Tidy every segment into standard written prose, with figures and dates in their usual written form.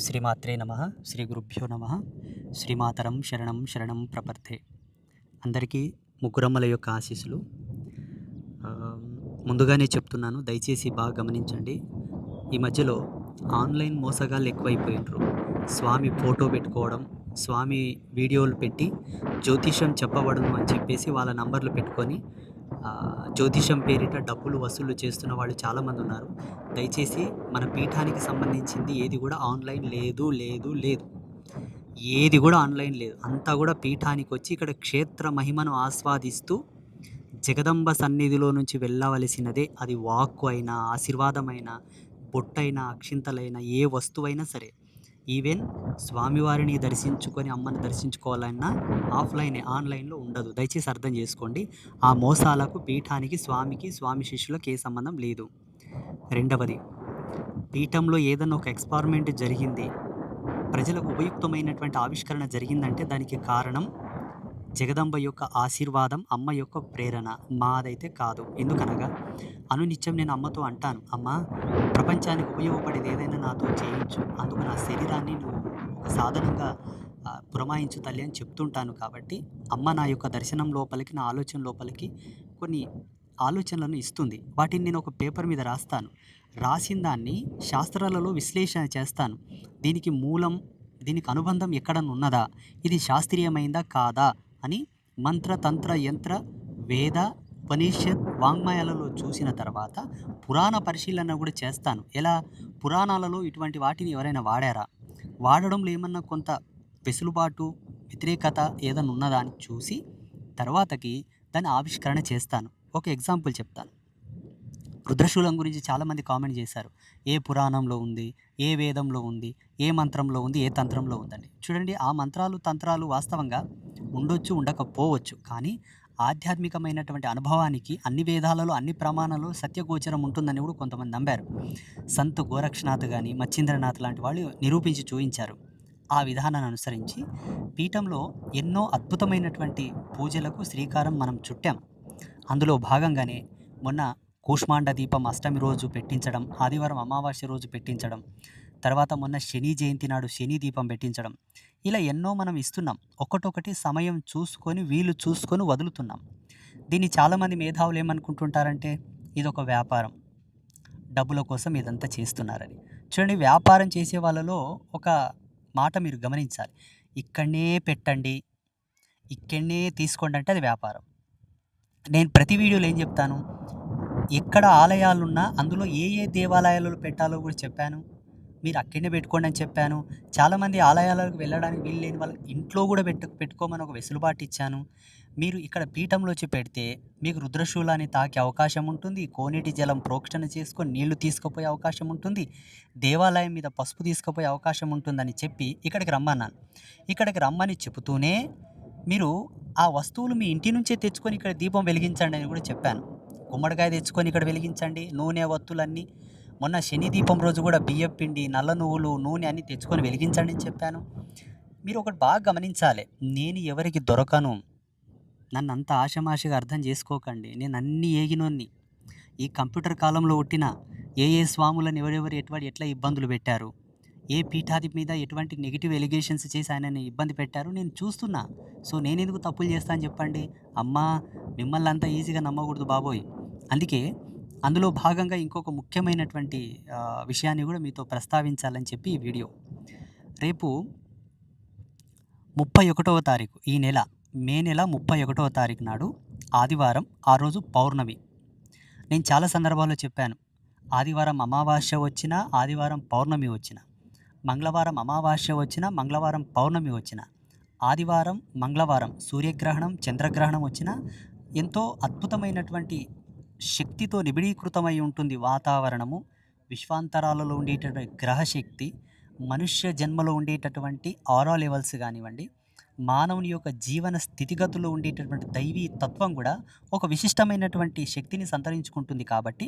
శ్రీమాత్రే నమః. శ్రీ గురుభ్యో నమః. శ్రీమాతరం శరణం శరణం ప్రపర్థే. అందరికీ ముగ్గురమ్మల యొక్క ఆశీస్సులు. ముందుగానే చెప్తున్నాను, దయచేసి బాగా గమనించండి. ఈ మధ్యలో ఆన్లైన్ మోసగాళ్ళు ఎక్కువైపోయినరు. స్వామి ఫోటో పెట్టుకోవడం, స్వామి వీడియోలు పెట్టి జ్యోతిషం చెప్పబడను అని చెప్పేసి వాళ్ళ నంబర్లు పెట్టుకొని జ్యోతిషం పేరిట డబ్బులు వసూలు చేస్తున్న వాళ్ళు చాలామంది ఉన్నారు. దయచేసి మన పీఠానికి సంబంధించింది ఏది కూడా ఆన్లైన్ లేదు లేదు లేదు ఏది కూడా ఆన్లైన్ లేదు. అంతా కూడా పీఠానికి వచ్చి ఇక్కడ క్షేత్ర మహిమను ఆస్వాదిస్తూ జగదంబ సన్నిధిలో నుంచి వెళ్ళవలసినదే. అది వాక్కు అయినా, ఆశీర్వాదమైనా, బొట్టైనా, అక్షింతలైనా, ఏ వస్తువైనా సరే. ఈవెన్ స్వామివారిని దర్శించుకొని అమ్మని దర్శించుకోవాలన్నా ఆఫ్లైనే, ఆన్లైన్లో ఉండదు. దయచేసి అర్థం చేసుకోండి. ఆ మోసాలకు పీఠానికి, స్వామికి, స్వామి శిష్యులకు ఏ సంబంధం లేదు. రెండవది, పీఠంలో ఏదన్నా ఒక ఎక్స్పెరిమెంట్ జరిగింది, ప్రజలకు ఉపయుక్తమైనటువంటి ఆవిష్కరణ జరిగిందంటే దానికి కారణం జగదంబ యొక్క ఆశీర్వాదం, అమ్మ యొక్క ప్రేరణ, మాదైతే కాదు. ఎందుకనగా అనునిత్యం నేను అమ్మతో అంటాను, అమ్మ ప్రపంచానికి ఉపయోగపడేది ఏదైనా నాతో చేయించు, అందుకు నా శరీరాన్ని నువ్వు ఒక సాధనంగా పురమాయించు తల్లి అని చెప్తుంటాను. కాబట్టి అమ్మ నా యొక్క దర్శనం లోపలికి, నా ఆలోచన లోపలికి కొన్ని ఆలోచనలను ఇస్తుంది. వాటిని నేను ఒక పేపర్ మీద రాస్తాను. రాసిన దాన్ని శాస్త్రాలలో విశ్లేషణ చేస్తాను. దీనికి మూలం, దీనికి అనుబంధం ఎక్కడన్నా ఉన్నదా, ఇది శాస్త్రీయమైందా కాదా అని మంత్ర, తంత్ర, యంత్ర, వేద, ఉపనిషత్, వాంగ్మయాలలో చూసిన తర్వాత పురాణ పరిశీలన కూడా చేస్తాను. ఎలా, పురాణాలలో ఇటువంటి వాటిని ఎవరైనా వాడారా, వాడడంలో ఏమన్నా కొంత వెసులుబాటు, వ్యతిరేకత ఏదైనా ఉన్నదా అని చూసి తర్వాతకి దాన్ని ఆవిష్కరణ చేస్తాను. ఒక ఎగ్జాంపుల్ చెప్తాను. రుద్రశూలం గురించి చాలామంది కామెంట్ చేశారు. ఏ పురాణంలో ఉంది, ఏ వేదంలో ఉంది, ఏ మంత్రంలో ఉంది, ఏ తంత్రంలో ఉందండి. చూడండి, ఆ మంత్రాలు, తంత్రాలు వాస్తవంగా ఉండొచ్చు, ఉండకపోవచ్చు. కానీ ఆధ్యాత్మికమైనటువంటి అనుభవానికి అన్ని వేదాలలో, అన్ని ప్రమాణాలలో సత్యగోచరం ఉంటుందని కూడా కొంతమంది నమ్మారు. సంత్ గోరక్షనాథ్ కానీ, మచ్చింద్రనాథ్ లాంటి వాళ్ళు నిరూపించి చూపించారు. ఆ విధానాన్ని అనుసరించి పీఠంలో ఎన్నో అద్భుతమైనటువంటి పూజలకు శ్రీకారం మనం చుట్టాం. అందులో భాగంగానే మొన్న కూష్మాండ దీపం అష్టమి రోజు పెట్టించడం, ఆదివారం అమావాస్య రోజు పెట్టించడం, తర్వాత మొన్న శని జయంతి నాడు శని దీపం పెట్టించడం, ఇలా ఎన్నో మనం ఇస్తున్నాం. ఒక్కటొకటి సమయం చూసుకొని, వీలు చూసుకొని వదులుతున్నాం. దీన్ని చాలామంది మేధావులు ఏమనుకుంటుంటారంటే ఇదొక వ్యాపారం, డబ్బుల కోసం ఇదంతా చేస్తున్నారని. చూడండి, వ్యాపారం చేసే వాళ్ళలో ఒక మాట మీరు గమనించాలి. ఇక్కడనే పెట్టండి, ఇక్కడనే తీసుకోండి అంటే అది వ్యాపారం. నేను ప్రతి వీడియోలో ఏం చెప్తాను, ఎక్కడ ఆలయాలున్నా అందులో ఏ ఏ దేవాలయాలలో పెట్టాలో కూడా చెప్పాను. మీరు అక్కడనే పెట్టుకోండి అని చెప్పాను. చాలామంది ఆలయాలకు వెళ్ళడానికి వీలు లేని వాళ్ళకి ఇంట్లో కూడా పెట్టుకోమని ఒక వెసులుబాటు ఇచ్చాను. మీరు ఇక్కడ పీఠంలో వచ్చి పెడితే మీకు రుద్రశూలాన్ని తాకే అవకాశం ఉంటుంది, కోనేటి జలం ప్రోక్షణ చేసుకొని నీళ్లు తీసుకుపోయే అవకాశం ఉంటుంది, దేవాలయం మీద పసుపు తీసుకుపోయే అవకాశం ఉంటుందని చెప్పి ఇక్కడికి రమ్మన్నాను. ఇక్కడికి రమ్మని చెబుతూనే మీరు ఆ వస్తువులు మీ ఇంటి నుంచే తెచ్చుకొని ఇక్కడ దీపం వెలిగించండి అని కూడా చెప్పాను. గుమ్మడికాయ తెచ్చుకొని ఇక్కడ వెలిగించండి, నూనె వత్తులన్నీ, మొన్న శని దీపం రోజు కూడా బియ్యం పిండి, నల్ల నువ్వులు, నూనె అన్నీ తెచ్చుకొని వెలిగించండి అని చెప్పాను. మీరు ఒకటి బాగా గమనించాలి, నేను ఎవరికి దొరకను, నన్ను అంత ఆషమాషగా అర్థం చేసుకోకండి. నేను అన్నీ ఏగినోన్ని. ఈ కంప్యూటర్ కాలంలో పుట్టిన ఏ ఏ స్వాములను ఎవరెవరు ఎట్లా ఇబ్బందులు పెట్టారు, ఏ పీఠాది మీద ఎటువంటి నెగిటివ్ ఎలిగేషన్స్ చేసి ఆయనని ఇబ్బంది పెట్టారు నేను చూస్తున్నా. సో నేను ఎందుకు తప్పులు చేస్తాను చెప్పండి. అమ్మా, మిమ్మల్ని అంత ఈజీగా నమ్మకూడదు బాబోయ్. అందుకే అందులో భాగంగా ఇంకొక ముఖ్యమైనటువంటి విషయాన్ని కూడా మీతో ప్రస్తావించాలని చెప్పి ఈ వీడియో. రేపు 31వ తారీఖు, ఈ నెల మే నెల 31వ తారీఖు నాడు ఆదివారం, ఆ రోజు పౌర్ణమి. నేను చాలా సందర్భాల్లో చెప్పాను, ఆదివారం అమావాస్య వచ్చినా, ఆదివారం పౌర్ణమి వచ్చినా, మంగళవారం అమావాస్య వచ్చినా, మంగళవారం పౌర్ణమి వచ్చినా, ఆదివారం మంగళవారం సూర్యగ్రహణం, చంద్రగ్రహణం వచ్చినా ఎంతో అద్భుతమైనటువంటి శక్తితో నిబిడీకృతమై ఉంటుంది వాతావరణము. విశ్వాంతరాలలో ఉండేటటువంటి గ్రహశక్తి, మనుష్య జన్మలో ఉండేటటువంటి ఆరా లెవెల్స్ కానివ్వండి, మానవుని యొక్క జీవన స్థితిగతుల్లో ఉండేటటువంటి దైవీ తత్వం కూడా ఒక విశిష్టమైనటువంటి శక్తిని సంతరించుకుంటుంది. కాబట్టి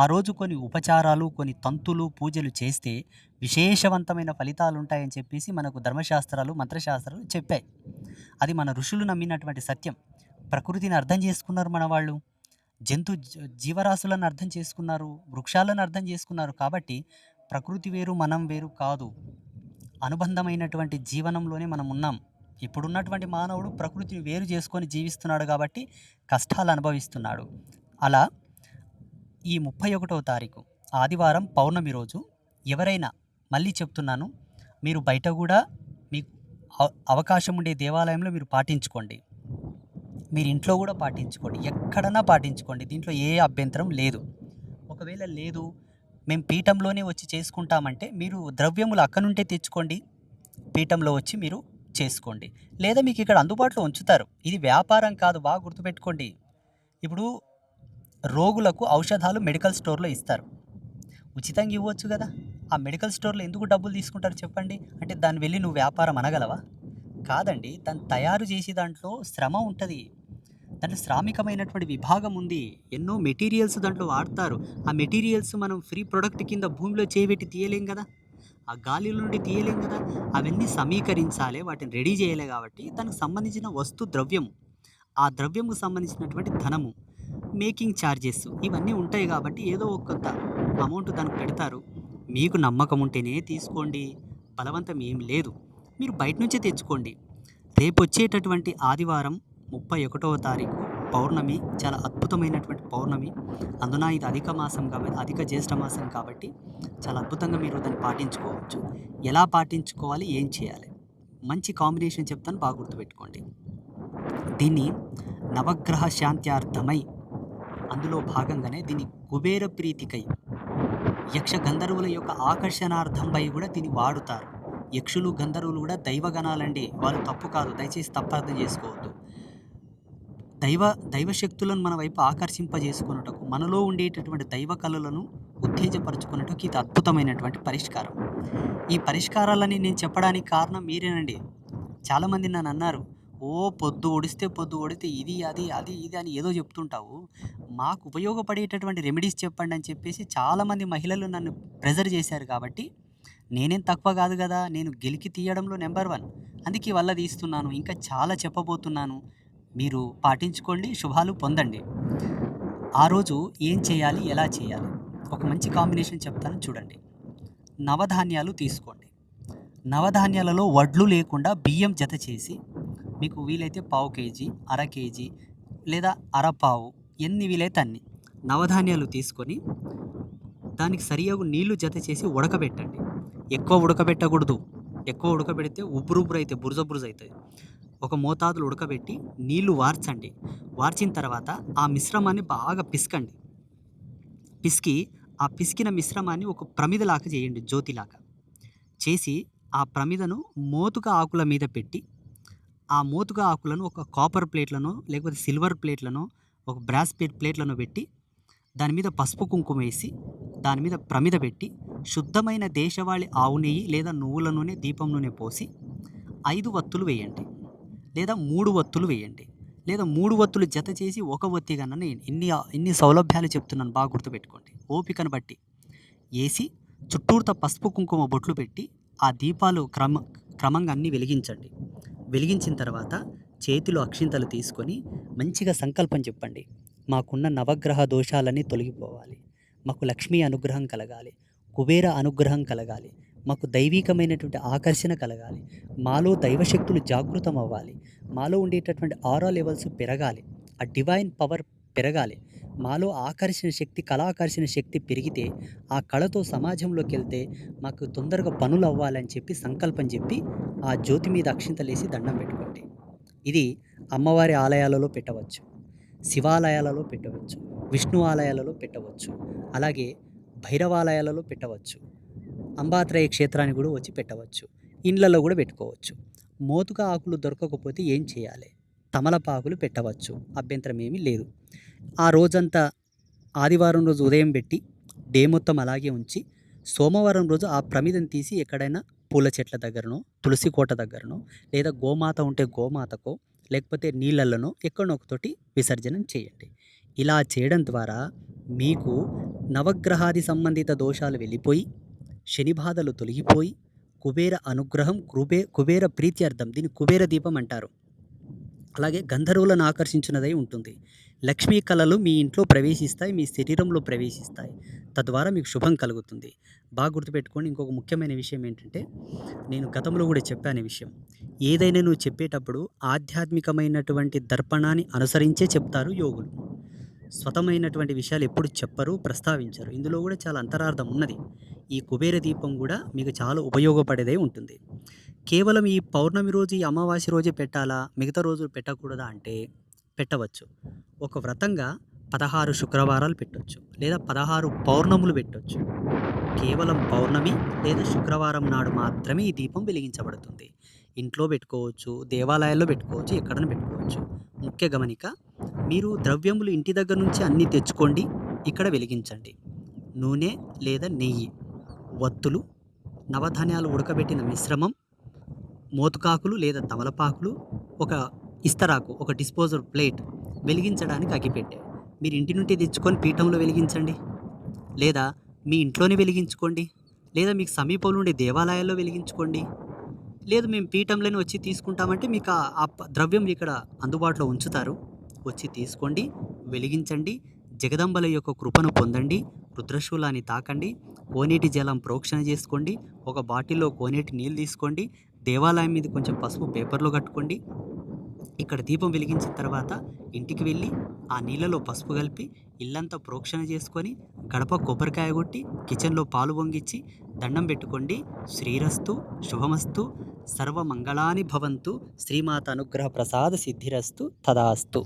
ఆ రోజు కొన్ని ఉపచారాలు, కొన్ని తంతులు, పూజలు చేస్తే విశేషవంతమైన ఫలితాలు ఉంటాయని చెప్పేసి మనకు ధర్మశాస్త్రాలు, మంత్రశాస్త్రాలు చెప్పాయి. అది మన ఋషులు నమ్మినటువంటి సత్యం. ప్రకృతిని అర్థం చేసుకున్నారు మన వాళ్ళు, జీవరాశులను అర్థం చేసుకున్నారు, వృక్షాలను అర్థం చేసుకున్నారు. కాబట్టి ప్రకృతి వేరు, మనం వేరు కాదు. అనుబంధమైనటువంటి జీవనంలోనే మనం ఉన్నాం. ఇప్పుడున్నటువంటి మానవుడు ప్రకృతిని వేరు చేసుకొని జీవిస్తున్నాడు కాబట్టి కష్టాలు అనుభవిస్తున్నాడు. అలా ఈ 31వ తారీఖు ఆదివారం పౌర్ణమి రోజు ఎవరైనా, మళ్ళీ చెప్తున్నాను, మీరు బయట కూడా మీకు అవకాశం ఉండే దేవాలయంలో మీరు పాటించుకోండి. మీరు ఇంట్లో కూడా పాటించుకోండి, ఎక్కడన్నా పాటించుకోండి. దీంట్లో ఏ అభ్యంతరం లేదు. ఒకవేళ లేదు, మేము పీఠంలోనే వచ్చి చేసుకుంటామంటే మీరు ద్రవ్యములు అక్కడి నుండే తెచ్చుకోండి, పీఠంలో వచ్చి మీరు చేసుకోండి. లేదా మీకు ఇక్కడ అందుబాటులో ఉంచుతారు. ఇది వ్యాపారం కాదు, బాగా గుర్తుపెట్టుకోండి. ఇప్పుడు రోగులకు ఔషధాలు మెడికల్ స్టోర్లో ఇస్తారు, ఉచితంగా ఇవ్వచ్చు కదా. ఆ మెడికల్ స్టోర్లో ఎందుకు డబ్బులు తీసుకుంటారు చెప్పండి? అంటే దాన్ని వెళ్ళి నువ్వు వ్యాపారం అనగలవా? కాదండి. దాన్ని తయారు చేసే దాంట్లో శ్రమ ఉంటుంది, దాంట్లో శ్రామికమైనటువంటి విభాగం ఉంది, ఎన్నో మెటీరియల్స్ దాంట్లో వాడతారు. ఆ మెటీరియల్స్ మనం ఫ్రీ ప్రొడక్ట్ కింద భూమిలో చేయబెట్టి తీయలేం కదా, ఆ గాలిలో నుండి తీయలేం కదా. అవన్నీ సమీకరించాలి, వాటిని రెడీ చేయలే కాబట్టి దానికి సంబంధించిన వస్తు ద్రవ్యం, ఆ ద్రవ్యంకు సంబంధించినటువంటి ధనము, మేకింగ్ ఛార్జెస్ ఇవన్నీ ఉంటాయి కాబట్టి ఏదో ఒక కొంత అమౌంట్ దానికి పెడతారు. మీకు నమ్మకం ఉంటేనే తీసుకోండి, బలవంతం ఏం లేదు. మీరు బయట నుంచే తెచ్చుకోండి. రేపు వచ్చేటటువంటి ఆదివారం 31వ తారీఖు పౌర్ణమి చాలా అద్భుతమైనటువంటి పౌర్ణమి. అందున ఇది అధిక మాసం కాబట్టి, అధిక జ్యేష్ఠ మాసం కాబట్టి చాలా అద్భుతంగా మీరు దాన్ని పాటించుకోవచ్చు. ఎలా పాటించుకోవాలి, ఏం చేయాలి, మంచి కాంబినేషన్ చెప్తాను, బాగా గుర్తుపెట్టుకోండి. దీన్ని నవగ్రహ శాంత్యార్థమై, అందులో భాగంగానే దీన్ని కుబేర ప్రీతికై, యక్ష గంధర్వుల యొక్క ఆకర్షణార్థంపై కూడా దీన్ని వాడుతారు. యక్షులు గంధర్వులు కూడా దైవగణాలండి, వాళ్ళు తప్పు కాదు, దయచేసి తప్పు అర్థం చేసుకోవద్దు. దైవశక్తులను మన వైపు ఆకర్షింపజేసుకున్నటకు, మనలో ఉండేటటువంటి దైవ కళలను ఉత్తేజపరచుకున్నటకు ఇది అద్భుతమైనటువంటి పరిష్కారం. ఈ పరిష్కారాలని నేను చెప్పడానికి కారణం మీరేనండి. చాలామంది నన్ను అన్నారు, ఓ పొద్దు ఒడిస్తే ఇది అది అది ఇది అని ఏదో చెప్తుంటావు, మాకు ఉపయోగపడేటటువంటి రెమెడీస్ చెప్పండి అని చెప్పేసి చాలామంది మహిళలు నన్ను ప్రెజర్ చేశారు. కాబట్టి నేనేం తక్కువ కాదు కదా, నేను గెలికి తీయడంలో నెంబర్ 1, అందుకే వల్ల తీస్తున్నాను. ఇంకా చాలా చెప్పబోతున్నాను, మీరు పాటించుకోండి, శుభాలు పొందండి. ఆ రోజు ఏం చేయాలి, ఎలా చేయాలి, ఒక మంచి కాంబినేషన్ చెప్తాను చూడండి. నవధాన్యాలు తీసుకోండి. నవధాన్యాలలో వడ్లు లేకుండా బియ్యం జత చేసి, మీకు వీలైతే పావు కేజీ, అర కేజీ లేదా అరపావు, ఎన్ని వీలైతే అన్ని నవధాన్యాలు తీసుకొని దానికి సరియగు నీళ్లు జత చేసి ఉడకబెట్టండి. ఎక్కువ ఉడకబెట్టకూడదు, ఎక్కువ ఉడకబెడితే ఉబ్బురు అయితే బురజ అవుతుంది. ఒక మోతాదులు ఉడకబెట్టి నీళ్లు వార్చండి. వార్చిన తర్వాత ఆ మిశ్రమాన్ని బాగా పిసకండి. ఆ పిసికిన మిశ్రమాన్ని ఒక ప్రమిదలాగా చేయండి, జ్యోతిలాగా చేసి ఆ ప్రమిదను మోతుక ఆకుల మీద పెట్టి, ఆ మోతుక ఆకులను ఒక కాపర్ ప్లేట్లను లేకపోతే సిల్వర్ ప్లేట్లను, ఒక బ్రాస్ ప్లేట్లను పెట్టి దాని మీద పసుపు కుంకుమ వేసి దాని మీద ప్రమిద పెట్టి శుద్ధమైన దేశవాళీ ఆవు నెయ్యి లేదా నువ్వుల నూనె, దీపం నూనె పోసి 5 వత్తులు వేయండి, లేదా 3 వత్తులు వేయండి, లేదా 3 వత్తులు జత చేసి ఒక వత్తి కన్నా. ఇన్ని సౌలభ్యాలు చెప్తున్నాను, బాగా గుర్తుపెట్టుకోండి. ఓపికను బట్టి వేసి చుట్టూరుత పసుపు కుంకుమ బొట్లు పెట్టి ఆ దీపాలు క్రమంగా అన్నీ వెలిగించండి. వెలిగించిన తర్వాత చేతిలో అక్షింతలు తీసుకొని మంచిగా సంకల్పం చెప్పండి. మాకున్న నవగ్రహ దోషాలన్నీ తొలగిపోవాలి, మాకు లక్ష్మీ అనుగ్రహం కలగాలి, కుబేర అనుగ్రహం కలగాలి, మాకు దైవికమైనటువంటి ఆకర్షణ కలగాలి, మాలో దైవశక్తులు జాగృతం అవ్వాలి, మాలో ఉండేటటువంటి ఆరా లెవెల్స్ పెరగాలి, ఆ డివైన్ పవర్ పెరగాలి, మాలో ఆకర్షణ శక్తి, కళాకర్షణ శక్తి పెరిగితే ఆ కళతో సమాజంలోకి వెళ్తే మాకు తొందరగా పనులు అవ్వాలని చెప్పి సంకల్పం చెప్పి ఆ జ్యోతి మీద అక్షింతలేసి దండం పెట్టుకోండి. ఇది అమ్మవారి ఆలయాలలో పెట్టవచ్చు, శివాలయాలలో పెట్టవచ్చు, విష్ణు ఆలయాలలో పెట్టవచ్చు, అలాగే భైరవాలయాలలో పెట్టవచ్చు, అంబాత్రయ క్షేత్రానికి కూడా వచ్చి పెట్టవచ్చు, ఇండ్లలో కూడా పెట్టుకోవచ్చు. మోతుక ఆకులు దొరకకపోతే ఏం చేయాలి, తమలపాకులు పెట్టవచ్చు, అభ్యంతరం ఏమీ లేదు. ఆ రోజంతా ఆదివారం రోజు ఉదయం పెట్టి డే మొత్తం అలాగే ఉంచి సోమవారం రోజు ఆ ప్రమిదను తీసి ఎక్కడైనా పూల చెట్ల దగ్గరనో, తులసి కోట దగ్గరనో, లేదా గోమాత ఉంటే గోమాతకో, లేకపోతే నీళ్ళల్లోనో ఎక్కడో ఒకతోటి విసర్జనం చేయండి. ఇలా చేయడం ద్వారా మీకు నవగ్రహాది సంబంధిత దోషాలు వెళ్ళిపోయి, శని బాధలు తొలగిపోయి, కుబేర అనుగ్రహం, కుబేర ప్రీత్యర్థం, దీన్ని కుబేర దీపం అంటారు. అలాగే గంధర్వులను ఆకర్షించినదై ఉంటుంది. లక్ష్మీ కళలు మీ ఇంట్లో ప్రవేశిస్తాయి, మీ శరీరంలో ప్రవేశిస్తాయి. తద్వారా మీకు శుభం కలుగుతుంది. బాగా గుర్తుపెట్టుకోండి. ఇంకొక ముఖ్యమైన విషయం ఏంటంటే, నేను గతంలో కూడా చెప్పాను ఈ విషయం. ఏదైనా నువ్వు చెప్పేటప్పుడు ఆధ్యాత్మికమైనటువంటి దర్పణాన్ని అనుసరించే చెప్తారు యోగులు. స్వతమైనటువంటి విషయాలు ఎప్పుడు చెప్పరు, ప్రస్తావించరు. ఇందులో కూడా చాలా అంతరార్థం ఉన్నది. ఈ కుబేర దీపం కూడా మీకు చాలా ఉపయోగపడేదే ఉంటుంది. కేవలం ఈ పౌర్ణమి రోజు, ఈ అమావాస్య రోజే పెట్టాలా? మిగతా రోజులు పెట్టకూడదా అంటే పెట్టవచ్చు. ఒక వ్రతంగా 16 శుక్రవారాలు పెట్టొచ్చు. లేదా 16 పౌర్ణములు పెట్టొచ్చు. కేవలం పౌర్ణమి లేదా శుక్రవారం నాడు మాత్రమే ఈ దీపం వెలిగించబడుతుంది. ఇంట్లో పెట్టుకోవచ్చు, దేవాలయాల్లో పెట్టుకోవచ్చు, ఎక్కడైనా పెట్టుకోవచ్చు. ముఖ్య గమనిక, మీరు ద్రవ్యములు ఇంటి దగ్గర నుంచి అన్నీ తెచ్చుకోండి, ఇక్కడ వెలిగించండి. నూనె లేదా నెయ్యి, వత్తులు, నవధాన్యాలు ఉడకబెట్టిన మిశ్రమం, మోతుకాకులు లేదా తమలపాకులు, ఒక ఇస్తరాకు, ఒక డిస్పోజల్ ప్లేట్, వెలిగించడానికి అగ్గిపెట్టె. మీరు ఇంటి నుండి తెచ్చుకొని పీఠంలో వెలిగించండి, లేదా మీ ఇంట్లోనే వెలిగించుకోండి, లేదా మీకు సమీపంలో ఉండే దేవాలయాల్లో వెలిగించుకోండి. లేదు మేము పీఠంలోనే వచ్చి తీసుకుంటామంటే మీకు ద్రవ్యం ఇక్కడ అందుబాటులో ఉంచుతారు. వచ్చి తీసుకోండి, వెలిగించండి, జగదంబల యొక్క కృపను పొందండి, రుద్రశూలాన్ని తాకండి, కోనేటి జలం ప్రోక్షణ చేసుకోండి, ఒక బాటిల్లో కోనేటి నీళ్ళు తీసుకోండి, దేవాలయం మీద కొంచెం పసుపు పేపర్లో కట్టుకోండి. ఇక్కడ దీపం వెలిగించిన తర్వాత ఇంటికి వెళ్ళి ఆ నీళ్ళలో పసుపు కలిపి ఇల్లంతా ప్రోక్షణ చేసుకొని గడప కొబ్బరికాయ కొట్టి కిచెన్లో పాలు పొంగిచ్చి దండం పెట్టుకోండి. శ్రీరస్తు, శుభమస్తు, సర్వమంగళాని భవంతు, శ్రీమాత అనుగ్రహ ప్రసాద సిద్ధిరస్తు, తదాస్తు.